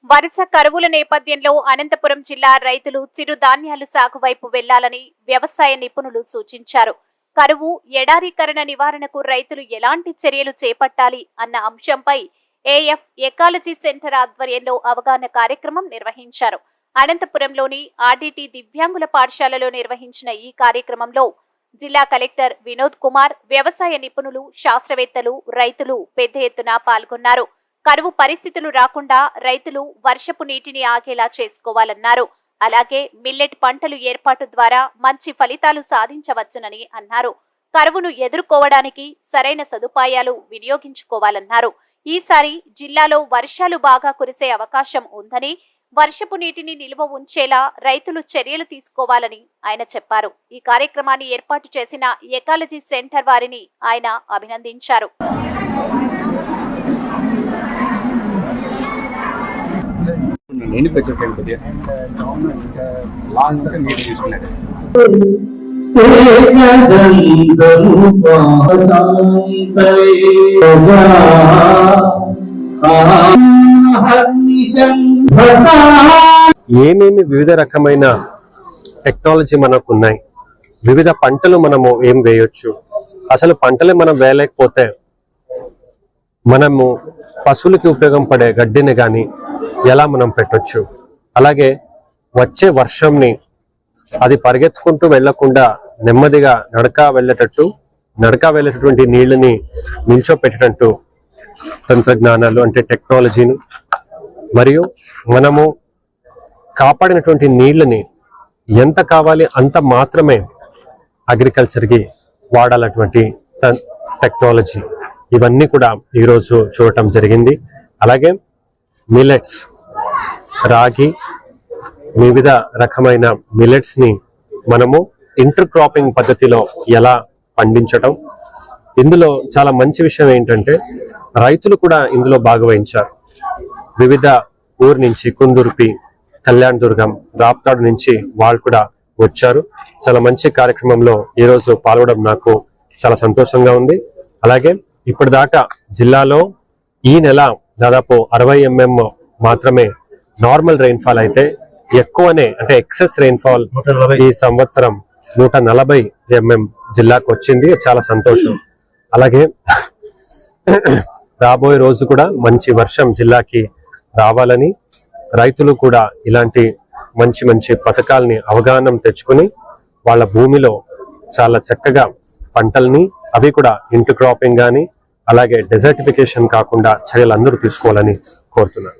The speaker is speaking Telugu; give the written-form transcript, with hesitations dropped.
వరుస కరువుల నేపథ్యంలో అనంతపురం జిల్లా రైతులు చిరుధాన్యాలు సాగు వైపు వెళ్లాలని వ్యవసాయ నిపుణులు సూచించారు. కరువు, ఎడారీకరణ నివారణకు రైతులు ఎలాంటి చర్యలు చేపట్టాలి అన్న అంశంపై ఏఎఫ్ ఎకాలజీ సెంటర్ ఆధ్వర్యంలో అవగాహన కార్యక్రమం నిర్వహించారు. అనంతపురంలోని ఆర్డీటీ దివ్యాంగుల పాఠశాలలో నిర్వహించిన ఈ కార్యక్రమంలో జిల్లా కలెక్టర్ వినోద్ కుమార్, వ్యవసాయ నిపుణులు, శాస్త్రవేత్తలు, రైతులు పెద్ద ఎత్తున పాల్గొన్నారు. కరువు పరిస్థితులు రాకుండా రైతులు వర్షపు నీటిని ఆగేలా చేసుకోవాలన్నారు. అలాగే మిల్లెట్ పంటలు ఏర్పాటు ద్వారా మంచి ఫలితాలు సాధించవచ్చునని అన్నారు. కరువును ఎదుర్కోవడానికి సరైన సదుపాయాలు వినియోగించుకోవాలన్నారు. ఈసారి జిల్లాలో వర్షాలు బాగా కురిసే అవకాశం ఉందని, వర్షపు నీటిని నిల్వ ఉంచేలా రైతులు చర్యలు తీసుకోవాలని ఆయన చెప్పారు. ఈ కార్యక్రమాన్ని ఏర్పాటు చేసిన ఎకాలజీ సెంటర్ వారిని ఆయన అభినందించారు. ఏమేమి వివిధ రకమైన టెక్నాలజీ మనకు ఉన్నాయి, వివిధ పంటలు మనము ఏం వేయొచ్చు, అసలు పంటలే మనం వేయలేకపోతే మనము పశువులకి ఉపయోగం పడే గడ్డిని కానీ ఎలా మనం పెట్టొచ్చు, అలాగే వచ్చే వర్షంని అది పరిగెత్తుకుంటూ వెళ్లకుండా నెమ్మదిగా నడక వెళ్ళేటటువంటి నీళ్ళని నిల్చోపెట్టేటట్టు తంత్రజ్ఞానాలు అంటే టెక్నాలజీని, మరియు మనము కాపాడినటువంటి నీళ్ళని ఎంత కావాలి అంత మాత్రమే అగ్రికల్చర్కి వాడాలటువంటి టెక్నాలజీ, ఇవన్నీ కూడా ఈరోజు చూడటం జరిగింది. అలాగే మిల్లెట్స్, రాగి, వివిధ రకమైన మిల్లెట్స్ ని మనము ఇంటర్ క్రాపింగ్ పద్ధతిలో ఎలా పండించటం, ఇందులో చాలా మంచి విషయం ఏంటంటే రైతులు కూడా ఇందులో భాగవహించారు. వివిధ ఊరు నుంచి కుందుర్పి, కళ్యాణ్ దుర్గం, రాప్తాడు నుంచి వాళ్ళు కూడా వచ్చారు. చాలా మంచి కార్యక్రమంలో ఈరోజు పాల్గొనడం నాకు చాలా సంతోషంగా ఉంది. అలాగే ఇప్పటిదాకా జిల్లాలో ఈ నెల దాదాపు 60 mm మాత్రమే నార్మల్ రెయిన్ఫాల్ అయితే, ఎక్కువనే అంటే ఎక్సెస్ రెయిన్ఫాల్ ఈ సంవత్సరం 140 mm జిల్లాకు వచ్చింది. చాలా సంతోషం. అలాగే రాబోయే రోజు కూడా మంచి వర్షం జిల్లాకి రావాలని, రైతులు కూడా ఇలాంటి మంచి మంచి పథకాలని అవగాహన తెచ్చుకుని వాళ్ళ భూమిలో చాలా చక్కగా పంటల్ని, అవి కూడా ఇంటర్ క్రాపింగ్ కానీ అలాగే డెజర్టిఫికేషన్ కాకుండా చర్యలు అందరూ తీసుకోవాలని కోరుతున్నాను.